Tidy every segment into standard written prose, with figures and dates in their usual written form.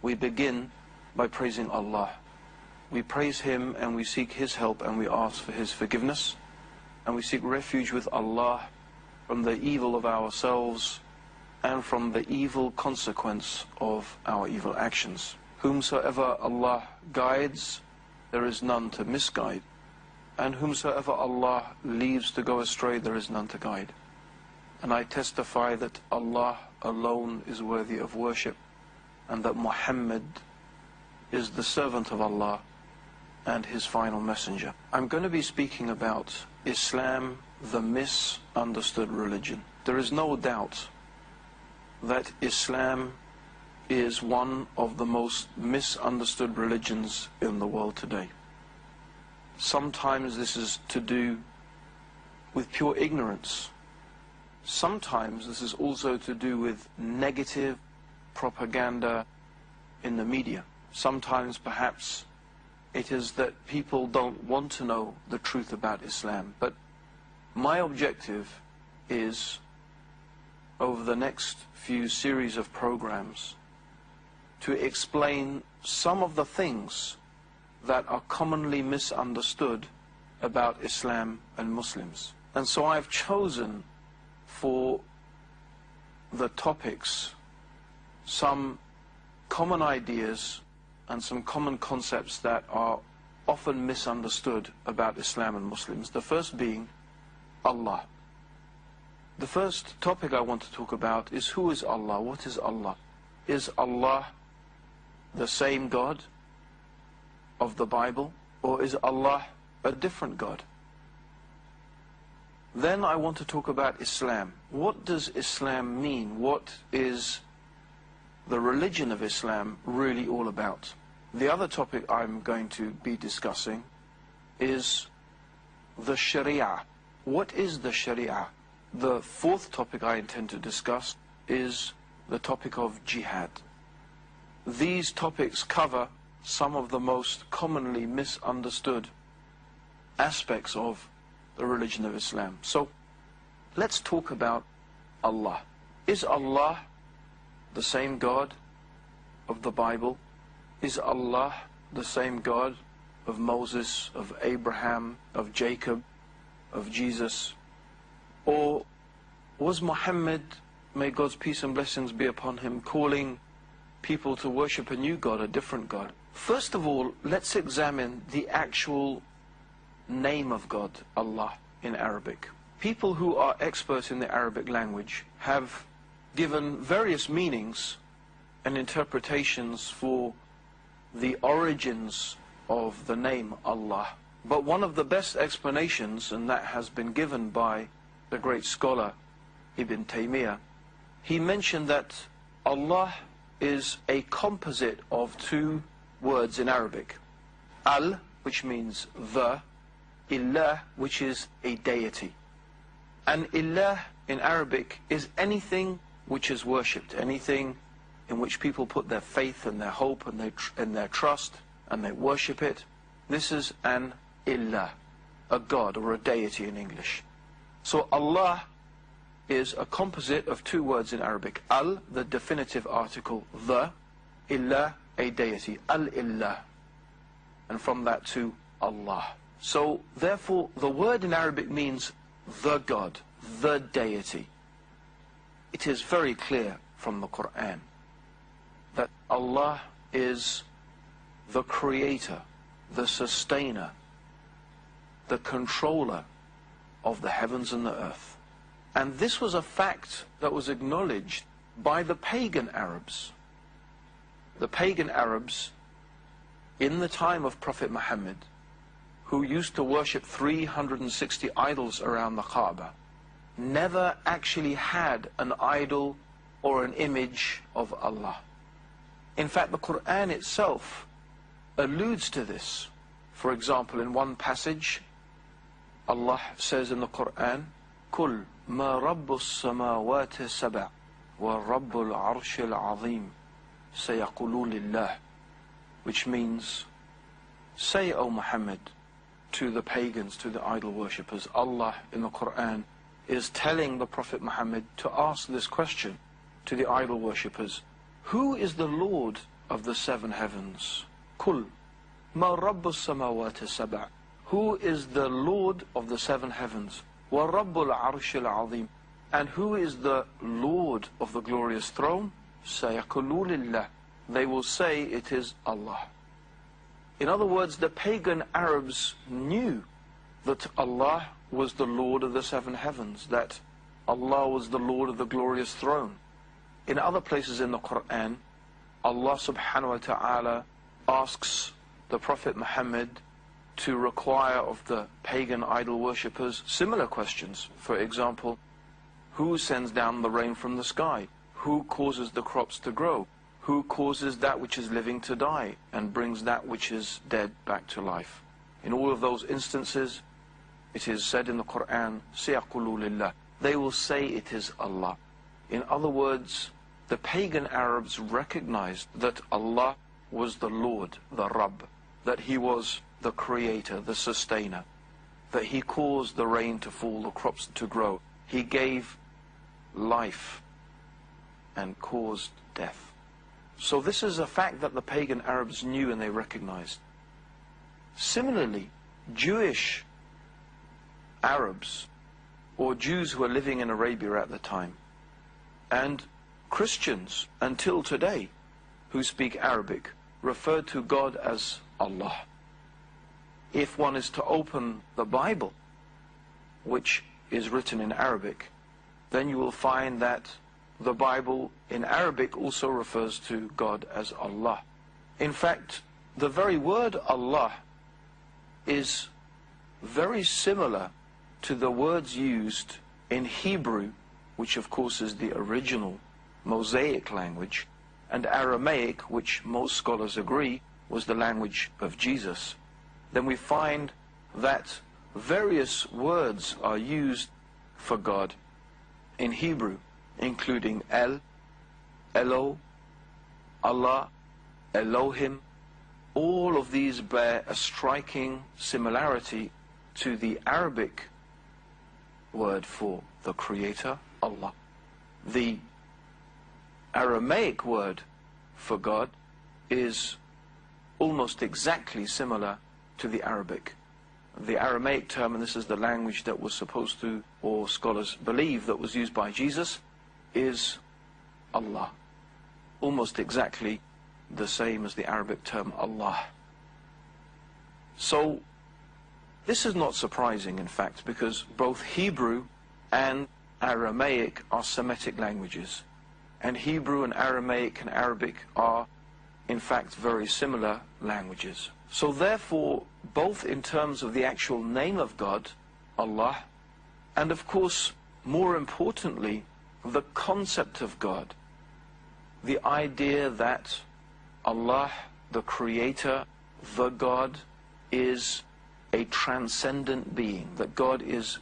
We begin by praising Allah. We praise Him and we seek His help and we ask for His forgiveness. And we seek refuge with Allah from the evil of ourselves and from the evil consequence of our evil actions. Whomsoever Allah guides, there is none to misguide. And whomsoever Allah leaves to go astray, there is none to guide. And I testify that Allah alone is worthy of worship, and that Muhammad is the servant of Allah and His final messenger. I'm going to be speaking about Islam, the misunderstood religion. There is no doubt that Islam is one of the most misunderstood religions in the world today. Sometimes this is to do with pure ignorance. Sometimes this is also to do with negative propaganda in the media. Sometimes perhaps it is that people don't want to know the truth about Islam. But my objective is, over the next few series of programs, to explain some of the things that are commonly misunderstood about Islam and Muslims. And so I've chosen for the topics some common ideas and some common concepts that are often misunderstood about Islam and Muslims. The first being Allah. The first topic I want to talk about is, who is Allah? What is Allah? Is Allah the same God of the Bible, or is Allah a different God? Then I want to talk about Islam. What does Islam mean? What is the religion of Islam really all about? The other topic I'm going to be discussing is the Sharia. What is the Sharia? The fourth topic I intend to discuss is the topic of jihad. These topics cover some of the most commonly misunderstood aspects of the religion of Islam. So let's talk about Allah. Is Allah the same God of the Bible? Is Allah the same God of Moses, of Abraham, of Jacob, of Jesus? Or was Muhammad, may God's peace and blessings be upon him, calling people to worship a new God, a different God? First of all, let's examine the actual name of God, Allah, in Arabic. People who are experts in the Arabic language have given various meanings and interpretations for the origins of the name Allah. But one of the best explanations, and that has been given by the great scholar Ibn Taymiyyah, he mentioned that Allah is a composite of two words in Arabic. Al, which means the, Ilah, which is a deity. And Ilah in Arabic is anything which is worshipped, anything in which people put their faith and their hope and their trust, and they worship it. This is an Ilah, a God or a deity in English. So Allah is a composite of two words in Arabic. Al, the definitive article, the, Ilah, a deity, Al-Ilah. And from that to Allah. So therefore the word in Arabic means the God, the deity. It is very clear from the Quran that Allah is the creator, the sustainer, the controller of the heavens and the earth. And this was a fact that was acknowledged by the pagan Arabs. The pagan Arabs in the time of Prophet Muhammad, who used to worship 360 idols around the Kaaba, never actually had an idol or an image of Allah. In fact, the Quran itself alludes to this. For example, in one passage, Allah says in the Quran, "Kul ma rabbus samawati sab'a wa rabbul arshil azim sayaqulu lillah," which means, say, O Muhammad, to the pagans, to the idol worshippers, Allah in the Quran is telling the Prophet Muhammad to ask this question to the idol worshippers: who is the Lord of the seven heavens? Kul, ma rabbus samawati sab'a. Who is the Lord of the seven heavens? Wa rabbul arshil azim. And who is the Lord of the glorious throne? Sayaqulu lillah. They will say it is Allah. In other words, the pagan Arabs knew that Allah was the Lord of the seven heavens, that Allah was the Lord of the glorious throne. In other places in the Quran, Allah subhanahu wa ta'ala asks the Prophet Muhammad to require of the pagan idol worshippers similar questions. For example, who sends down the rain from the sky? Who causes the crops to grow? Who causes that which is living to die and brings that which is dead back to life? In all of those instances, it is said in the Quran, Sayaqulu lillah. They will say it is Allah. In other words, the pagan Arabs recognized that Allah was the Lord, the Rabb, that He was the Creator, the Sustainer, that He caused the rain to fall, the crops to grow. He gave life and caused death. So this is a fact that the pagan Arabs knew and they recognized. Similarly, Jewish Arabs, or Jews who were living in Arabia at the time, and Christians until today who speak Arabic, refer to God as Allah. If one is to open the Bible, which is written in Arabic, then you will find that the Bible in Arabic also refers to God as Allah. In fact, the very word Allah is very similar to the words used in Hebrew, which of course is the original Mosaic language, and Aramaic, which most scholars agree was the language of Jesus. Then we find that various words are used for God in Hebrew, including El, Elo, Allah, Elohim. All of these bear a striking similarity to the Arabic word for the Creator, Allah. The Aramaic word for God is almost exactly similar to the Arabic. The Aramaic term, and this is the language that was supposed to, or scholars believe, that was used by Jesus, is Allah. Almost exactly the same as the Arabic term Allah. So this is not surprising, in fact, because both Hebrew and Aramaic are Semitic languages. And Hebrew and Aramaic and Arabic are, in fact, very similar languages. So therefore, both in terms of the actual name of God, Allah, and of course, more importantly, the concept of God, the idea that Allah, the Creator, the God, is a transcendent being, that God is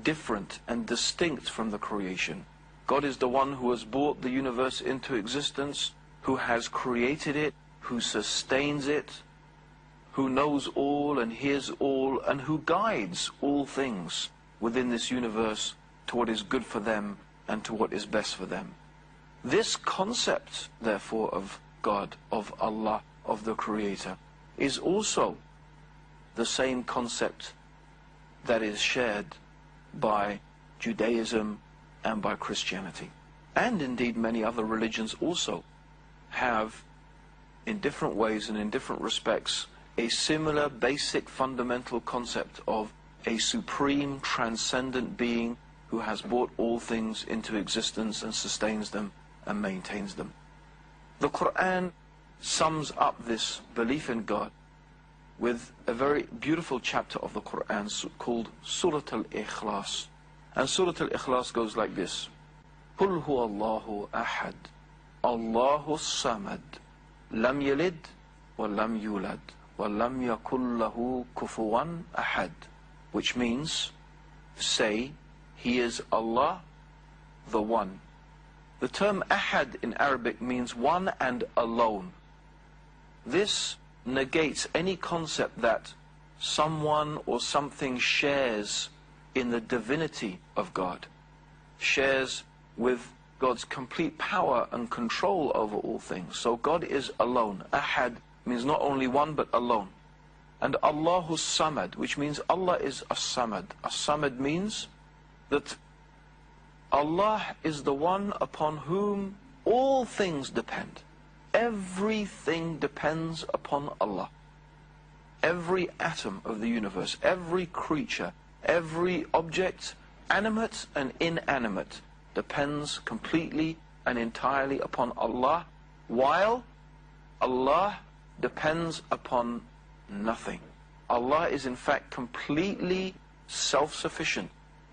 different and distinct from the creation. God is the one who has brought the universe into existence, who has created it, who sustains it, who knows all and hears all, and who guides all things within this universe to what is good for them and to what is best for them. This concept, therefore, of God, of Allah, of the Creator, is also the same concept that is shared by Judaism and by Christianity. And indeed many other religions also have, in different ways and in different respects, a similar basic fundamental concept of a supreme transcendent being who has brought all things into existence and sustains them and maintains them. The Quran sums up this belief in God with a very beautiful chapter of the Quran called Surah Al-Ikhlas. And Surah Al-Ikhlas goes like this: Qul huwa Allahu ahad, Allahu samad, lam yalid wa lam yulad, wa lam yakul lahu kufuwan ahad. Which means, say, He is Allah, the One. The term ahad in Arabic means one and alone. This negates any concept that someone or something shares in the divinity of God, shares with God's complete power and control over all things. So God is alone. Ahad means not only one but alone. And Allahus Samad, which means Allah is as-Samad. As-Samad means that Allah is the one upon whom all things depend. Everything depends upon Allah. Every atom of the universe, every creature, every object, animate and inanimate, depends completely and entirely upon Allah, while Allah depends upon nothing. Allah is in fact completely self-sufficient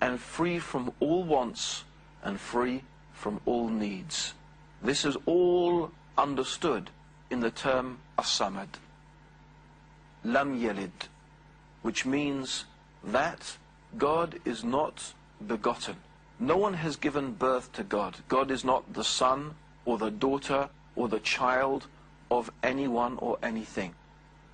and free from all wants and free from all needs. This is all understood in the term as-Samad. Lam yalid, which means that God is not begotten. No one has given birth to God. God is not the son or the daughter or the child of anyone or anything.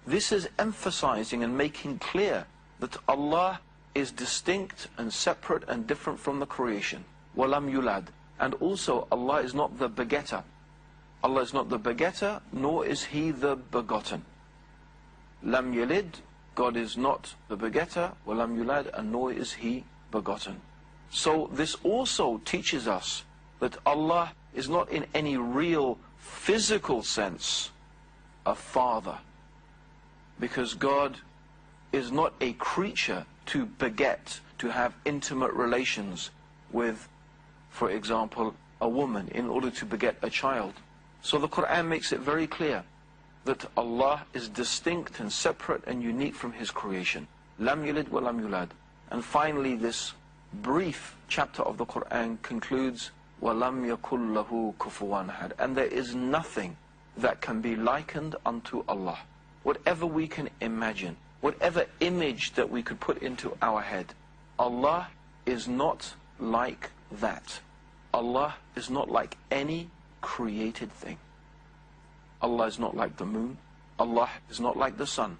This is emphasizing and making clear that Allah is distinct and separate and different from the creation. Walam yulad. And also Allah is not the begetter. Allah is not the begetter, nor is He the begotten. Lam yalid, God is not the begetter, walam yulad, and nor is He begotten. So this also teaches us that Allah is not in any real physical sense a father, because God is not a creature to beget, to have intimate relations with, for example, a woman in order to beget a child. So the Quran makes it very clear that Allah is distinct and separate and unique from His creation. Lam yalid wa lam yulad. And finally, this brief chapter of the Quran concludes, وَلَمْ يَكُلْ لَهُ كُفُوًا أَحَدٌ. And there is nothing that can be likened unto Allah. Whatever we can imagine, whatever image that we could put into our head, Allah is not like that. Allah is not like any created thing. Allah is not like the moon. Allah is not like the sun.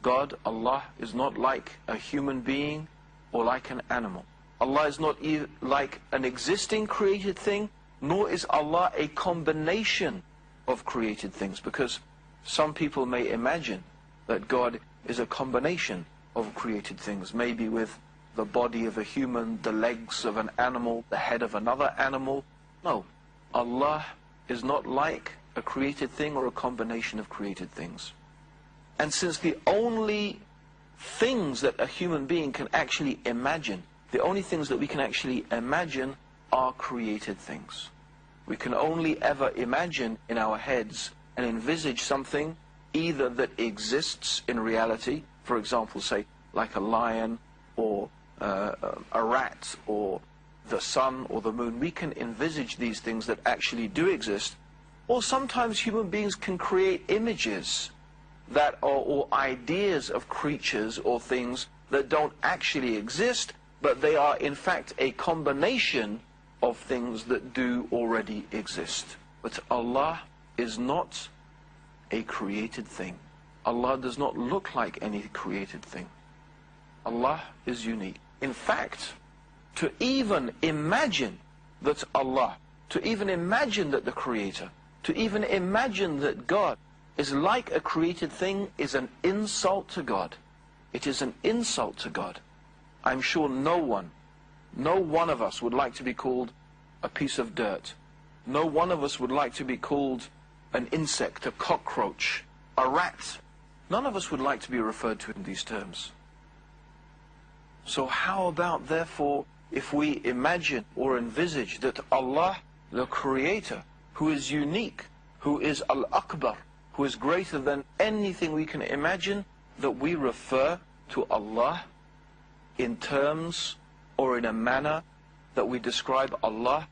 God, Allah, is not like a human being or like an animal. Allah is not like an existing created thing, nor is Allah a combination of created things, because some people may imagine that God is a combination of created things, maybe with the body of a human, the legs of an animal, the head of another animal. No, Allah is not like a created thing or a combination of created things. And since the only things that a human being can actually imagine, the only things that we can actually imagine are created things. We can only ever imagine in our heads and envisage something either that exists in reality, for example, say, like a lion or a rat or the sun or the moon. We can envisage these things that actually do exist. Or sometimes human beings can create images that are, or ideas of creatures or things that don't actually exist, but they are in fact a combination of things that do already exist. But Allah is not a created thing. Allah does not look like any created thing. Allah is unique. In fact, to even imagine that Allah, to even imagine that the Creator, to even imagine that God is like a created thing is an insult to God. It is an insult to God. I'm sure no one of us would like to be called a piece of dirt. No one of us would like to be called an insect, a cockroach, a rat. None of us would like to be referred to in these terms. So how about, therefore, if we imagine or envisage that Allah, the Creator, who is unique, who is Al-Akbar, who is greater than anything we can imagine, that we refer to Allah in terms or in a manner that we describe Allah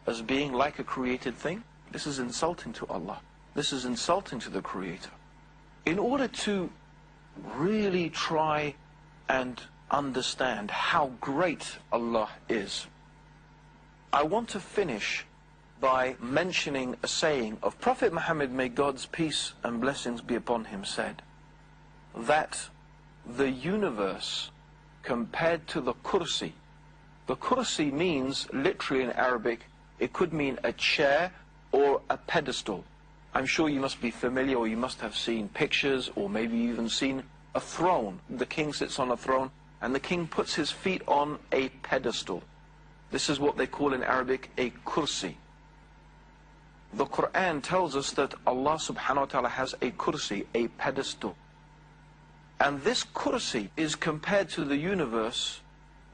as being like a created thing? This is insulting to Allah. This is insulting to the Creator. In order to really try and understand how great Allah is, I want to finish by mentioning a saying of Prophet Muhammad, may God's peace and blessings be upon him, said that the universe compared to the kursi means literally in Arabic It could mean a chair or a pedestal. I'm sure you must be familiar, or you must have seen pictures, or maybe even seen a throne. The king sits on a throne, and the king puts his feet on a pedestal. This is what they call in Arabic a kursi. The Quran tells us that Allah subhanahu wa ta'ala has a kursi, a pedestal. And this kursi is compared to the universe.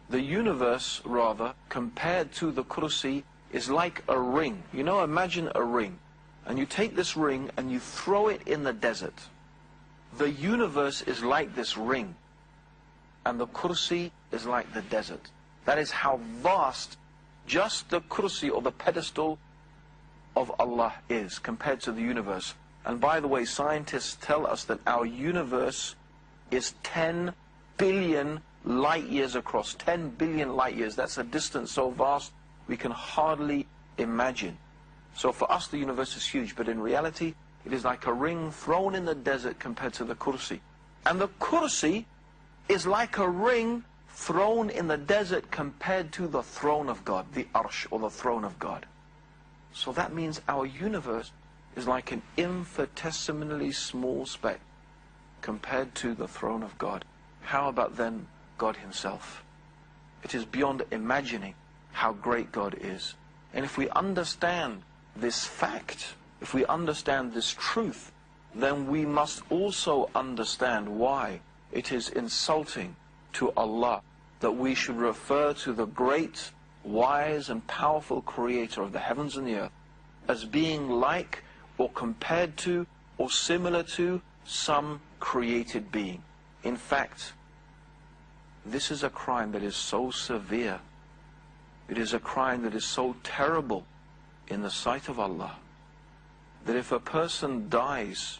The universe, rather, compared to the kursi, is like a ring. You know, imagine a ring. And you take this ring and you throw it in the desert. The universe is like this ring. And the kursi is like the desert. That is how vast just the kursi, or the pedestal of Allah, is compared to the universe. And by the way, scientists tell us that our universe is 10 billion light years across. 10 billion light years. That's a distance so vast we can hardly imagine. So for us the universe is huge, but in reality it is like a ring thrown in the desert compared to the kursi. And the kursi is like a ring thrown in the desert compared to the throne of God, the arsh, or the throne of God. So that means our universe is like an infinitesimally small speck compared to the throne of God. How about then God himself? It is beyond imagining how great God is. And if we understand this fact, if we understand this truth, then we must also understand why it is insulting to Allah that we should refer to the great, wise and powerful creator of the heavens and the earth as being like or compared to or similar to some created being. In fact, this is a crime that is so severe, it is a crime that is so terrible in the sight of Allah, that if a person dies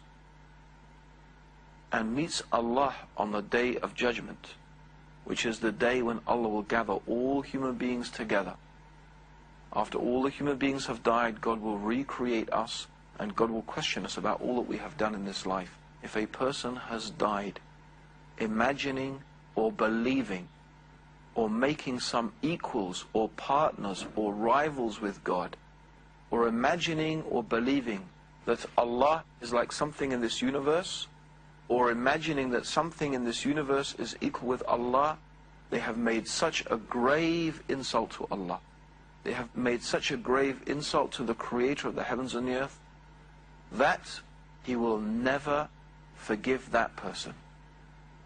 and meets Allah on the day of judgment, which is the day when Allah will gather all human beings together, after all the human beings have died, God will recreate us, and God will question us about all that we have done in this life. If a person has died imagining or believing or making some equals or partners or rivals with God, or imagining or believing that Allah is like something in this universe, or imagining that something in this universe is equal with Allah, they have made such a grave insult to Allah. They have made such a grave insult to the creator of the heavens and the earth that He will never forgive that person.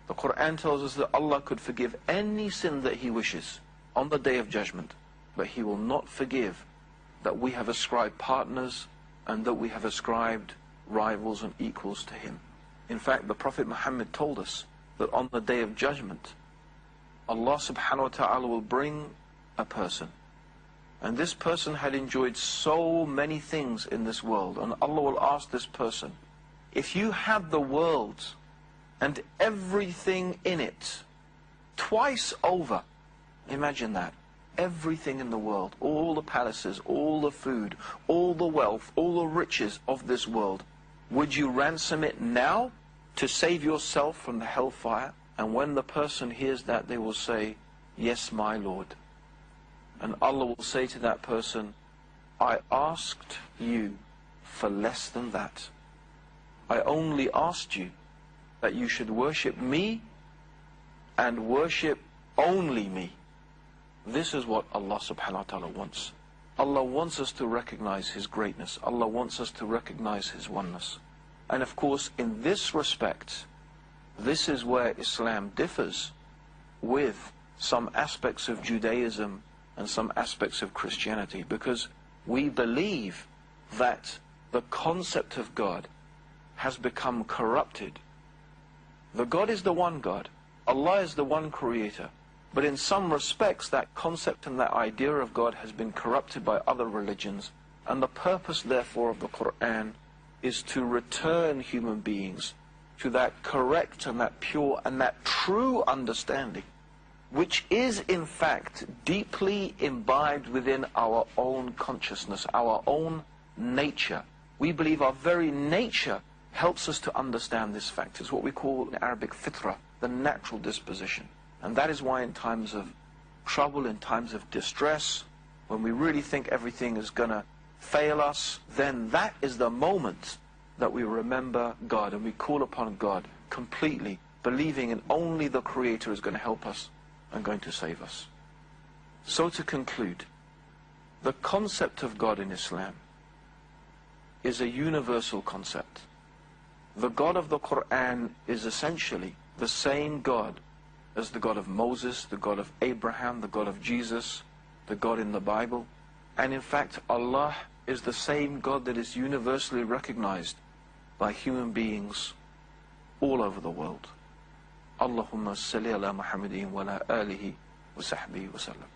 The Quran tells us that Allah could forgive any sin that He wishes on the day of judgment, but He will not forgive that we have ascribed partners and that we have ascribed rivals and equals to Him. In fact, the Prophet Muhammad told us that on the day of judgment, Allah subhanahu wa ta'ala will bring a person, and this person had enjoyed so many things in this world, and Allah will ask this person, if you had the world and everything in it twice over, imagine that, everything in the world, all the palaces, all the food, all the wealth, all the riches of this world, would you ransom it now to save yourself from the hellfire? And when the person hears that, they will say, yes, my Lord. And Allah will say to that person, I asked you for less than that. I only asked you that you should worship me and worship only me. This is what Allah subhanahu wa ta'ala wants. Allah wants us to recognize His greatness. Allah wants us to recognize His oneness. And of course, in this respect, this is where Islam differs with some aspects of Judaism and some aspects of Christianity, because we believe that the concept of God has become corrupted. The God is the one God. Allah is the one creator. But in some respects, that concept and that idea of God has been corrupted by other religions. And the purpose, therefore, of the Quran is to return human beings to that correct and that pure and that true understanding, which is in fact deeply imbibed within our own consciousness, our own nature. We believe our very nature helps us to understand this fact. It's what we call in Arabic fitra, the natural disposition. And that is why in times of trouble, in times of distress, when we really think everything is going to fail us, then that is the moment that we remember God and we call upon God completely, believing in only the Creator is going to help us and going to save us. So to conclude, the concept of God in Islam is a universal concept. The God of the Quran is essentially the same God as the God of Moses, the God of Abraham, the God of Jesus, the God in the Bible. And in fact, Allah is the same God that is universally recognized by human beings all over the world. Allahumma salli ala Muhammadin wa ala alihi wa sahbihi wa sallam.